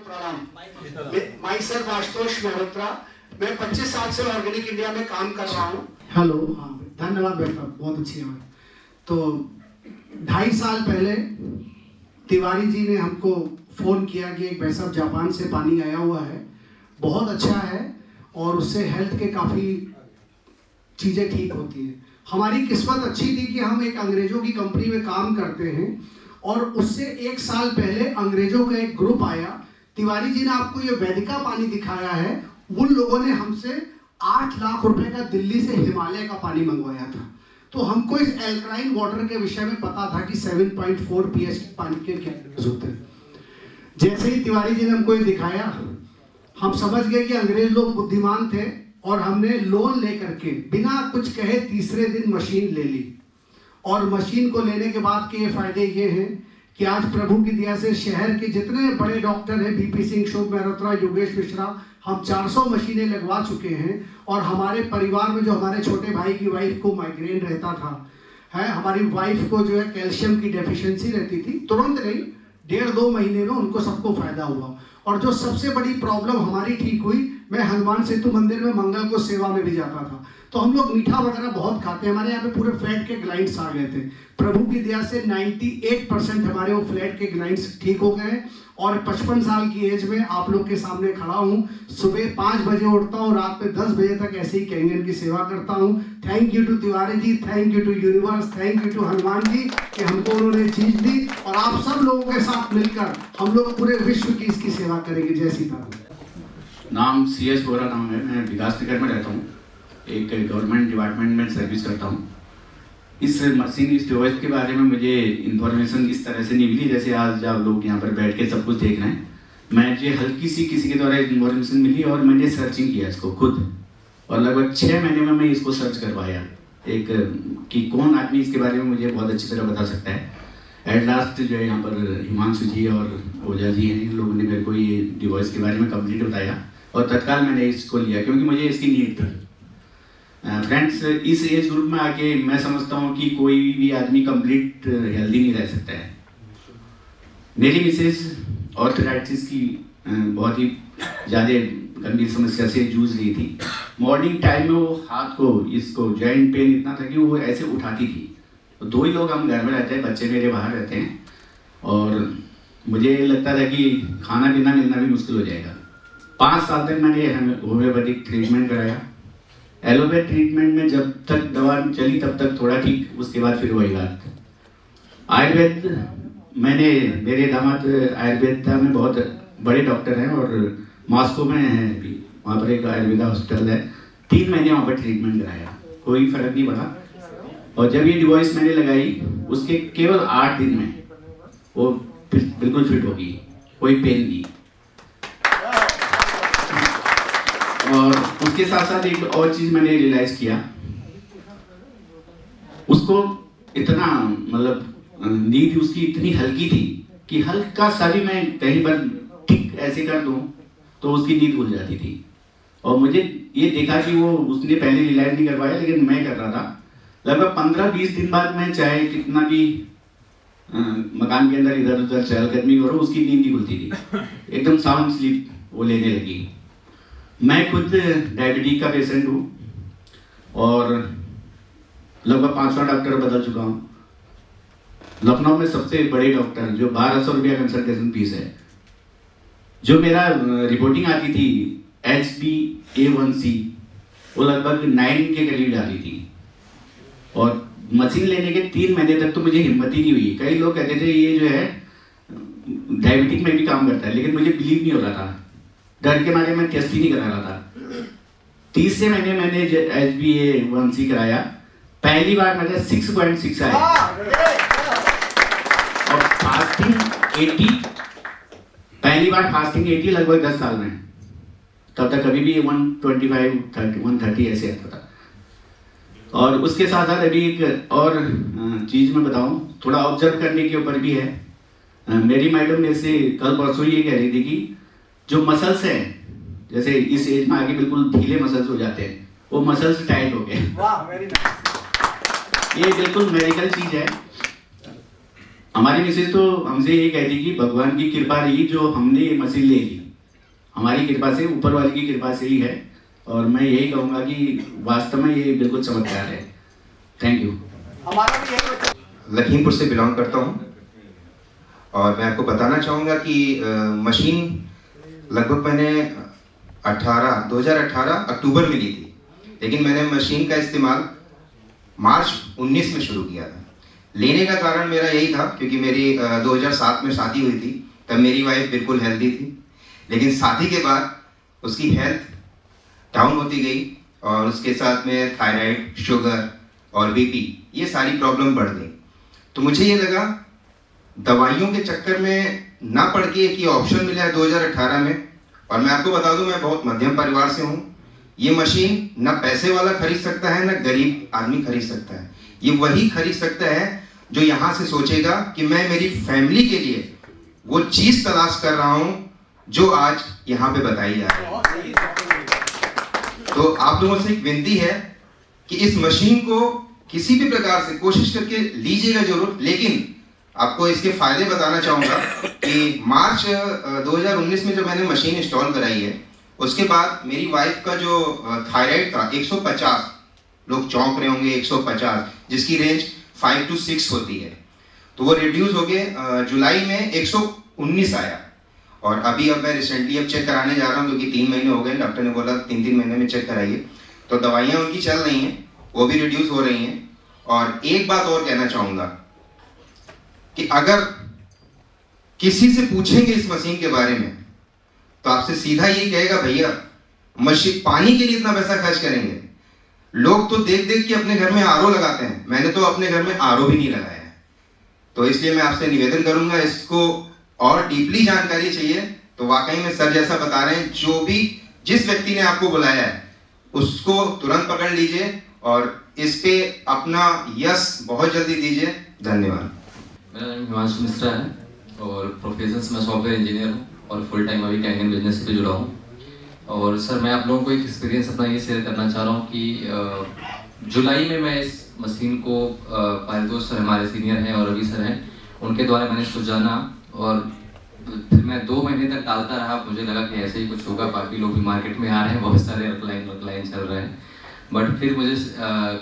प्रणाम। My self Ashutosh Mehrotra, मैं 25 साल से ऑर्गेनिक इंडिया में काम कर रहा हूँ। हेलो, हाँ धन्यवाद भाई साहब, बहुत अच्छी बात। तो 2.5 साल पहले तिवारी जी ने हमको फ़ोन किया कि एक भाई साहब जापान से पानी आया हुआ है, बहुत अच्छा है और उससे हेल्थ के काफ़ी चीज़ें ठीक होती हैं। हमारी किस्मत अच्छी थी कि हम एक अंग्रेज़ों की कंपनी में काम करते हैं और उससे 1 साल पहले अंग्रेज़ों का एक ग्रुप आया। तिवारी जी ने आपको ये वैदिका पानी दिखाया है, उन लोगों ने हमसे 8 लाख रुपए का दिल्ली से हिमालय का पानी मंगवाया था। तो हमको इस एल्कलाइन वाटर के विषय में पता था कि 7.4 pH पानी के क्या होते हैं। जैसे ही तिवारी जी ने हमको ये दिखाया, हम समझ गए कि अंग्रेज लोग बुद्धिमान थे और हमने लोन लेकर के बिना कुछ कहे तीसरे दिन मशीन ले ली। और मशीन को लेने के बाद के ये फायदे ये हैं कि आज प्रभु की दया से शहर के जितने बड़े डॉक्टर हैं, बीपी सिंह, शुभ मेहरोत्रा, योगेश मिश्रा, हम 400 मशीनें लगवा चुके हैं। और हमारे परिवार में जो हमारे छोटे भाई की वाइफ को माइग्रेन रहता था, है हमारी वाइफ को जो है कैल्शियम की डेफिशिएंसी रहती थी, तुरंत नहीं 1.5-2 महीने में उनको सबको फायदा हुआ। और जो सबसे बड़ी प्रॉब्लम हमारी ठीक हुई, मैं हनुमान सेतु मंदिर में मंगल को सेवा में भी जाता था, तो हम लोग मीठा वगैरह बहुत खाते हैं, हमारे यहाँ पे पूरे फ्लैट के ग्लाइंड्स आ गए थे। प्रभु की दया से 98% हमारे वो फ्लैट के ग्लाइंड्स ठीक हो गए। और 55 साल की एज में आप लोग के सामने खड़ा हूँ, सुबह 5 बजे उठता हूँ, रात में 10 बजे तक ऐसे ही कैंगन की सेवा करता हूँ। Thank you to Tiwari ji, thank you to universe, thank you to Hanuman ji कि हमको उन्होंने चीज दी। और आप सब लोगों के साथ मिलकर हम लोग पूरे विश्व की इसकी सेवा करेंगे। जय सीताराम। नाम CS बोरा नाम है, मैं विकास नगर में रहता हूँ, एक गवर्नमेंट डिपार्टमेंट में सर्विस करता हूँ। इस मशीन, इस डिवाइस के बारे में मुझे इन्फॉर्मेशन इस तरह से नहीं मिली जैसे आज आप लोग यहाँ पर बैठ के सब कुछ देख रहे हैं। मुझे हल्की सी किसी के द्वारा इन्फॉर्मेशन मिली और मैंने सर्चिंग किया इसको खुद, और लगभग 6 महीने में मैं इसको सर्च करवाया एक कि कौन आदमी इसके बारे में मुझे बहुत अच्छी तरह बता सकता है। एट लास्ट जो है यहाँ पर हिमांशु जी और ओझा जी हैं, इन लोगों ने मेरे को ये डिवाइस के बारे में कंप्लीट बताया और तत्काल मैंने इसको लिया क्योंकि मुझे इसकी नीड थी। फ्रेंड्स, इस एज ग्रुप में आके मैं समझता हूँ कि कोई भी आदमी कंप्लीट हेल्दी नहीं रह सकता है। मेरी मिसेज ऑर्थराइटिस की बहुत ही ज़्यादा गंभीर समस्या से जूझ रही थी। मॉर्निंग टाइम में वो हाथ को, इसको जॉइंट पेन इतना था कि वो ऐसे उठाती थी। तो 2 ही लोग हम घर में रहते हैं, बच्चे मेरे बाहर रहते हैं, और मुझे लगता था कि खाना पीना मिलना भी मुश्किल हो जाएगा। 5 साल तक मैंने होम्योपैथिक ट्रीटमेंट कराया। एलोपैथ ट्रीटमेंट में जब तक दवा चली तब तक थोड़ा ठीक, उसके बाद फिर वही बात। आयुर्वेद मैंने, मेरे दामाद आयुर्वेदा में बहुत बड़े डॉक्टर हैं और मॉस्को में है अभी, वहाँ पर एक आयुर्वेदा हॉस्पिटल है। 3 महीने वहाँ पर ट्रीटमेंट कराया, कोई फर्क नहीं पड़ा। और जब ये डिवाइस मैंने लगाई, उसके केवल 8 दिन में वो बिल्कुल फिट हो गई, कोई पेन नहीं। और उसके साथ साथ एक और चीज मैंने रियलाइज किया, उसको इतना मतलब नींद उसकी इतनी हल्की थी कि हल्का सा भी मैं कहीं पर ठीक ऐसे कर दूं तो उसकी नींद खुल जाती थी। और मुझे ये देखा कि वो उसने पहले रियलाइज नहीं कर पाया, लेकिन मैं कर रहा था। लगभग 15-20 दिन बाद मैं चाहे कितना भी मकान के अंदर इधर उधर चहलकदमी करो, उसकी नींद नहीं खुलती थी, एकदम साउंड स्लीप वो लेने लगी। मैं खुद डायबिटीज का पेशेंट हूँ और लगभग 500 डॉक्टर बदल चुका हूँ। लखनऊ में सबसे बड़े डॉक्टर जो 1200 रुपया कंसल्टेशन फीस है, जो मेरा रिपोर्टिंग आती थी HbA1c वो लगभग 9 के करीब जा रही थी। और मशीन लेने के 3 महीने तक तो मुझे हिम्मत ही नहीं हुई। कई लोग कहते थे ये जो है डायबिटिक में भी काम करता है, लेकिन मुझे बिलीव नहीं हो रहा था, डर के मारे मैं टेस्ट ही नहीं करा रहा था। 30 महीने मैंने HbA1c कराया, पहली बार मेरा 6.6 आया और फास्टिंग 80, पहली बार फास्टिंग 80 लगभग 10 साल में। तब तक कभी भी 125, 30, 130 ऐसे आता था। और उसके साथ साथ अभी एक और चीज मैं बताऊं, थोड़ा ऑब्जर्व करने के ऊपर भी है। मेरी मैडम मेरे से कल परसों ये कह रही थी कि जो मसल्स हैं, जैसे इस एज में आगे बिल्कुल ढीले मसल्स हो जाते हैं, वो मसल्स टाइट हो गए। ये बिल्कुल मेडिकल चीज है। हमारी मिसेज तो हमसे ये कहती कि भगवान की कृपा रही जो हमने ये मशीन ले ली, हमारी कृपा से, ऊपर वाले की कृपा से ही है। और मैं यही कहूँगा कि वास्तव में ये बिल्कुल चमत्कार है। Thank you. लखीमपुर से बिलोंग करता हूँ और मैं आपको बताना चाहूँगा कि मशीन लगभग मैंने 2018 अक्टूबर में ली थी, लेकिन मैंने मशीन का इस्तेमाल मार्च 19 में शुरू किया था। लेने का कारण मेरा यही था क्योंकि मेरी 2007 में शादी हुई थी, तब मेरी वाइफ बिल्कुल हेल्दी थी, लेकिन शादी के बाद उसकी हेल्थ डाउन होती गई और उसके साथ में थायराइड, शुगर और बीपी ये सारी प्रॉब्लम बढ़ गई। तो मुझे ये लगा दवाइयों के चक्कर में ना पड़ के एक ये ऑप्शन मिला है 2018 में। और मैं आपको बता दूं, मैं बहुत मध्यम परिवार से हूँ। ये मशीन ना पैसे वाला खरीद सकता है, ना गरीब आदमी खरीद सकता है। ये वही खरीद सकता है जो यहाँ से सोचेगा कि मैं मेरी फैमिली के लिए वो चीज़ तलाश कर रहा हूँ जो आज यहाँ पे बताई जा रही है। तो आप लोगों से एक विनती है कि इस मशीन को किसी भी प्रकार से कोशिश करके लीजिएगा जरूर, लेकिन आपको इसके फायदे बताना चाहूँगा कि मार्च 2019 में जब मैंने मशीन इंस्टॉल कराई है, उसके बाद मेरी वाइफ का जो थायराइड था 150, लोग चौंक रहे होंगे 150, जिसकी रेंज 5 to 6 होती है, तो वो रिड्यूस हो गए जुलाई में 119 आया। और अभी अब मैं रिसेंटली अब चेक कराने जा रहा हूँ क्योंकि 3 महीने हो गए, डॉक्टर ने बोला 3-3 महीने में चेक कराइए। तो दवाइयाँ उनकी चल रही हैं, वो भी रिड्यूस हो रही हैं। और एक बात और कहना चाहूँगा कि अगर किसी से पूछेंगे इस मशीन के बारे में तो आपसे सीधा यही कहेगा, भैया मशीन पानी के लिए इतना पैसा खर्च करेंगे। लोग तो देख देख के अपने घर में आरओ लगाते हैं, मैंने तो अपने घर में आरओ भी नहीं लगाया है। तो इसलिए मैं आपसे निवेदन करूंगा, इसको और डीपली जानकारी चाहिए तो वाकई में सर जैसा बता रहे हैं, जो भी जिस व्यक्ति ने आपको बुलाया है उसको तुरंत पकड़ लीजिए और इस पे अपना यस बहुत जल्दी दीजिए। धन्यवाद। मेरा नाम हिमांशु मिश्रा है और प्रोफेशन से मैं सॉफ्टवेयर इंजीनियर हूँ और फुल टाइम अभी कैंगन बिजनेस से जुड़ा हूँ। और सर मैं आप लोगों को एक एक्सपीरियंस अपना ये शेयर करना चाह रहा हूँ कि जुलाई में मैं इस मशीन को पारितोष सर हमारे सीनियर हैं और रवि सर हैं, उनके द्वारा मैंने इसको जाना और फिर मैं 2 महीने तक डालता रहा। मुझे लगा कि ऐसे ही कुछ होगा, बाकी लोग भी मार्केट में आ रहे हैं, बहुत सारे लाइन चल रहे हैं। बट फिर मुझे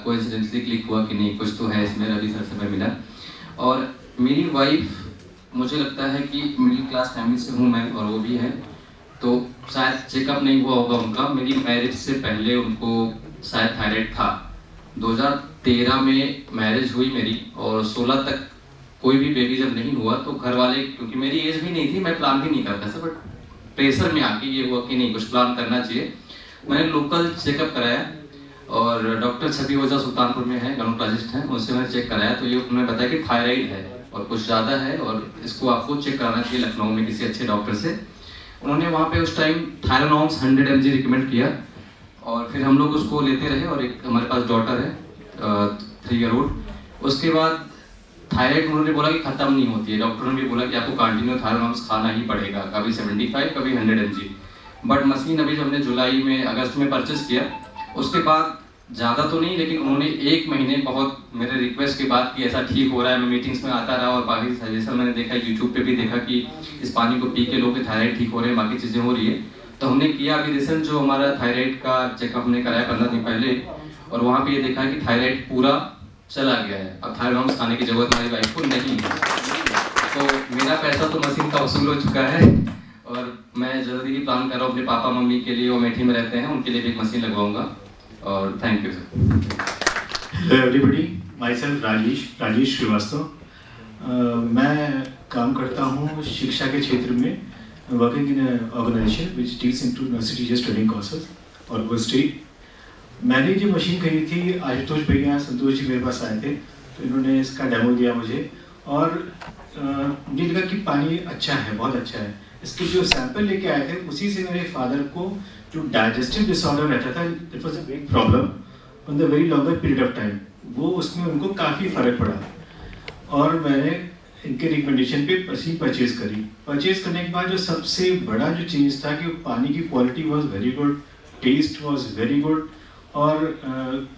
कोइंसिडेंटली क्लिक हुआ कि नहीं, कुछ तो है इसमें। रवि सर से मैं मिला और मेरी वाइफ, मुझे लगता है कि मिडिल क्लास फैमिली से हूँ मैं और वो भी है, तो शायद चेकअप नहीं हुआ होगा उनका। मेरी मैरिज से पहले उनको शायद थायराइड था। 2013 में मैरिज हुई मेरी और 16 तक कोई भी बेबी जब नहीं हुआ तो घर वाले, क्योंकि मेरी एज भी नहीं थी, मैं प्लान भी नहीं करता था, बट प्रेशर में आके ये हुआ कि नहीं कुछ प्लान करना चाहिए। मैंने लोकल चेकअप कराया और डॉक्टर छवि ओझा सुल्तानपुर में है, गायनेकोलॉजिस्ट हैं, उनसे मैंने चेक कराया तो ये उन्होंने बताया कि थायराइड है और कुछ ज़्यादा है और इसको आपको चेक कराना चाहिए लखनऊ में किसी अच्छे डॉक्टर से। उन्होंने वहाँ पे उस टाइम थायरोनॉम्स 100 mg रिकमेंड किया और फिर हम लोग उसको लेते रहे। और एक हमारे पास डॉटर है 3 year old। उसके बाद थायराइड उन्होंने बोला कि ख़त्म नहीं होती है, डॉक्टरों ने भी बोला कि आपको कंटिन्यू थायरोनॉम्स खाना ही पड़ेगा, कभी 75 कभी 100 mg। बट मशीन अभी जब हमने जुलाई में अगस्त में परचेस किया, उसके बाद ज़्यादा तो नहीं, लेकिन उन्होंने 1 महीने बहुत मेरे रिक्वेस्ट के बाद कि ऐसा ठीक हो रहा है, मैं मीटिंग्स में आता रहा और बाकी सजेशन मैंने देखा, यूट्यूब पे भी देखा कि इस पानी को पी के लोगों के थायराइड ठीक हो रहे हैं, बाकी चीज़ें हो रही है। तो हमने किया अभी रिसेंट जो हमारा थायराइड का चेकअप हमने कराया 15 दिन पहले, और वहाँ पे ये देखा कि थायराइड पूरा चला गया है। अब थायरोनॉम्स खाने की जरूरत हमारी वाइफ को नहीं है। तो मेरा पैसा तो मशीन का वसूल हो चुका है और मैं जल्दी ही प्लान कर रहा हूँ अपने पापा मम्मी के लिए, वो मेठी में रहते हैं, उनके लिए भी एक मशीन लगवाऊंगा। और thank you sir. Hello everybody, myself Rajesh Shrivastava. मैं काम करता हूँ शिक्षा के क्षेत्र में, working in organisation which deals into nursery teachers training courses और वो स्टेट। मैंने जो मशीन खरीदी थी, आशुतोष भैया संतोष जी मेरे पास आए थे, तो इन्होंने इसका डेमो दिया मुझे और मुझे लगा कि पानी अच्छा है, बहुत अच्छा है। इसके जो सैंपल लेके आए थे उसी से मेरे फादर को जो डाइजेस्टिव डिसऑर्डर रहता था, it was a big problem on the very longer period of time, वो उसमें उनको काफ़ी फ़र्क पड़ा और मैंने इनके रिकमेंडेशन पे मशीन परचेज़ करी। परचेज़ करने के बाद जो सबसे बड़ा जो चीज़ था कि पानी की quality was very good, taste was very good और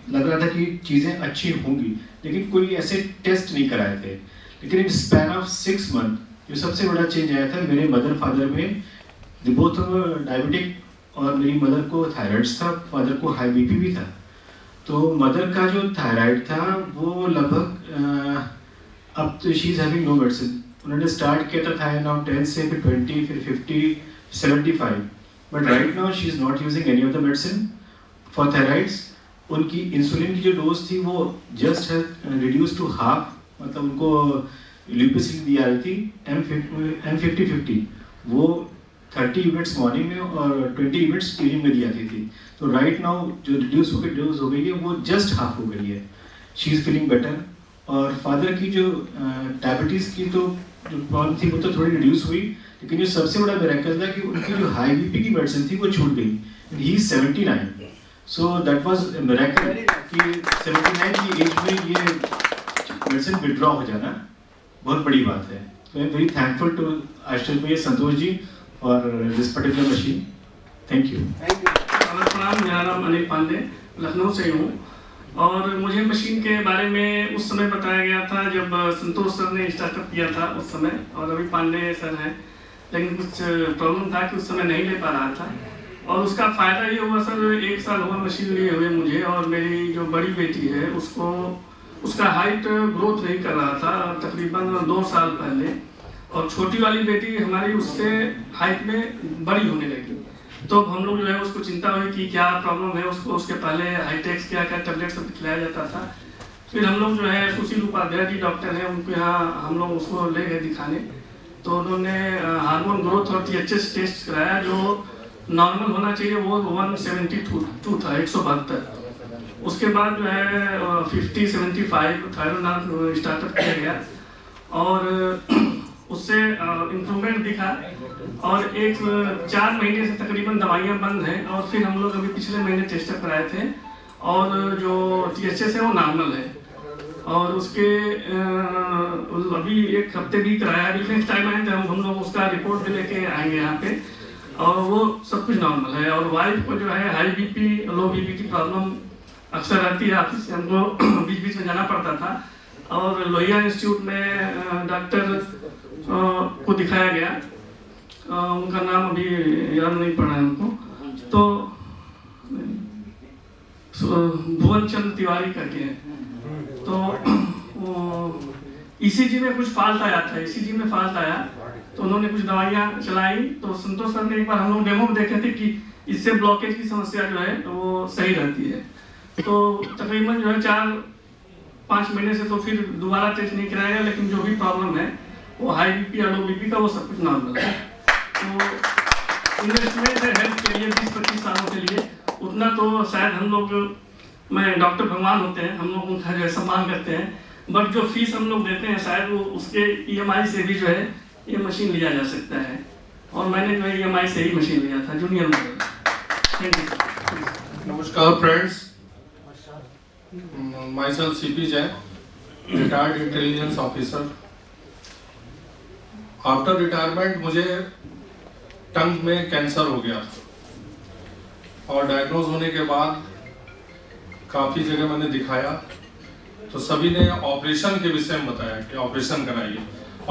लग रहा था कि चीज़ें अच्छी होंगी, लेकिन कोई ऐसे टेस्ट नहीं कराए थे। लेकिन इन स्पैन ऑफ 6 मंथ जो सबसे बड़ा चेंज आया था मेरे मदर फादर में, बोथ डायबिटिक और मेरी मदर को थायराइड्स था, फादर को हाई बीपी भी था। तो मदर का जो थायराइड था वो लगभग अब तो she is having no medicine. उन्होंने स्टार्ट किया था थायराइड 10 से, फिर 20, फिर 50, 75, but right now she is not using any of the medicine for thyroids. उनकी इंसुलिन की जो डोज थी वो जस्ट रिड्यूस टू हाफ, मतलब उनको ल्यूपिसिन दी आ रही थी M50, वो 30 यूनिट्स मॉर्निंग में और 20 यूनिट्स इवनिंग में दी जाती थी। तो राइट नाउ जो रिड्यूस होकर डोज हो गई है वो जस्ट हाफ हो गई है। She is feeling better. और फादर की जो डायबिटीज़ की तो जो प्रॉब्लम थी वो तो थोड़ी रिड्यूस हुई, लेकिन जो सबसे बड़ा मिरेकल था कि उनकी जो हाई बीपी की मेडिसिन थी वो छूट गई। He is 79, so that was a miracle कि 79 की एज में ये मेडिसिन विड्रॉ हो जाना बहुत बड़ी बात है। तो I am very thankful to Ashish भैया, संतोष जी और this particular machine. Thank you. प्रणाम, मेरा नाम अनिल पांडे, लखनऊ से हूँ। और मुझे मशीन के बारे में उस समय बताया गया था जब संतोष सर ने स्टार्टअप किया था उस समय, और अभी पांडे सर हैं, लेकिन कुछ प्रॉब्लम था कि उस समय नहीं ले पा रहा था। और उसका फ़ायदा ये हुआ सर, 1 साल हुआ मशीन लिए हुए मुझे, और मेरी जो बड़ी बेटी है उसका हाइट ग्रोथ नहीं कर रहा था तकरीबन 2 साल पहले, और छोटी वाली बेटी हमारी उससे हाइट में बड़ी होने लगी। तो हम लोग जो है उसको चिंता हुई कि क्या प्रॉब्लम है उसको। उसके पहले हाईटेक्स क्या टैबलेट सब खिलाया जाता था। फिर हम लोग जो है सुशील उपाध्याय जी डॉक्टर हैं, उनके यहाँ हम लोग उसको ले गए दिखाने। तो उन्होंने हार्मोन ग्रोथ और THS टेस्ट कराया, जो नॉर्मल होना चाहिए वो 172 था, 172। उसके बाद जो है 50, 75 थायरोइड स्टार्टअप किया गया, और उससे इम्प्रूवमेंट दिखा। और 4 महीने से तकरीबन दवाइयाँ बंद हैं, और फिर हम लोग अभी पिछले महीने टेस्टअप कराए थे, और जो THS है वो नॉर्मल है। और उसके अभी 1 हफ्ते भी कराया, अभी नेक्स्ट टाइम आए थे हम लोग उसका रिपोर्ट भी लेके आएंगे यहाँ पे, और वो सब कुछ नॉर्मल है। और वाइफ को जो है हाई बीपी, लो बीपी की प्रॉब्लम अक्सर रहती है, ऑफिस से हमको बीच बीच में जाना पड़ता था, और लोहिया इंस्टीट्यूट में डॉक्टर को दिखाया गया, उनका नाम अभी याद नहीं पड़ा है हमको, तो भुवन चंद्र तिवारी करके हैं। तो ECG में कुछ फॉल्ट आया था, ECG में फॉल्ट आया, तो उन्होंने कुछ दवाइयाँ चलाई। तो संतोष सर ने एक बार हम लोग डेमो में देखे थे कि इससे ब्लॉकेज की समस्या जो है वो सही रहती है। तो तकरीबन जो है 4-5 महीने से तो फिर दोबारा टेस्ट नहीं कराया गया, लेकिन जो भी प्रॉब्लम है वो हाई बीपी या लो बीपी का वो सब कुछ नॉर्मल है। तो इन्वेस्टमेंट है हेल्थ के लिए 20-25 सालों के लिए, उतना तो शायद हम लोग, मैं डॉक्टर भगवान होते हैं, हम लोग उनका जो है सम्मान करते हैं, बट जो फीस हम लोग देते हैं शायद वो उसके EMI से भी जो है ये मशीन लिया जा सकता है। और मैंने जो है EMI से ही मशीन लिया था, जूनियर मॉडल। Thank you. नमस्कार friends, myself CP Jain, retired intelligence officer. After retirement मुझे टंग में कैंसर हो गया था, और डायग्नोज होने के बाद काफ़ी जगह मैंने दिखाया, तो सभी ने ऑपरेशन के विषय में बताया कि ऑपरेशन कराइए।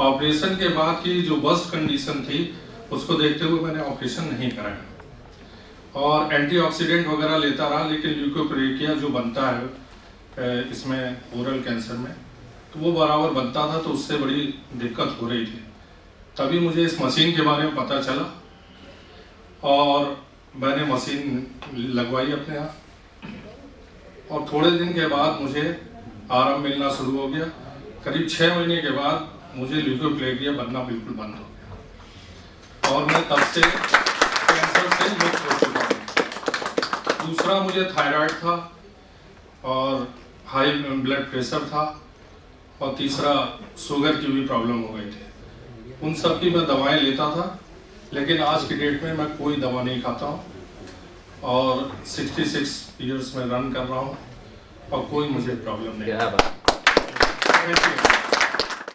ऑपरेशन के बाद की जो वर्स्ट कंडीशन थी उसको देखते हुए मैंने ऑपरेशन नहीं कराया, और एंटीऑक्सीडेंट वगैरह लेता रहा, लेकिन ल्यूकोप्लेकिया जो बनता है इसमें ओरल कैंसर में, तो वो बराबर बनता था, तो उससे बड़ी दिक्कत हो रही थी। तभी मुझे इस मशीन के बारे में पता चला, और मैंने मशीन लगवाई अपने यहाँ, और थोड़े दिन के बाद मुझे आराम मिलना शुरू हो गया। करीब 6 महीने के बाद मुझे ल्यूकोप्लेकिया बनना बिल्कुल बंद हो गया, और मैं तब से कैंसर से मुक्त हो चुका हूँ। दूसरा मुझे थायराइड था, और हाई ब्लड प्रेशर था, और तीसरा शुगर की भी प्रॉब्लम हो गई थी। उन सब की मैं दवाएं लेता था, लेकिन आज की डेट में मैं कोई दवा नहीं खाता हूँ, और 66 ईयर्स में रन कर रहा हूँ, और कोई मुझे प्रॉब्लम नहीं है।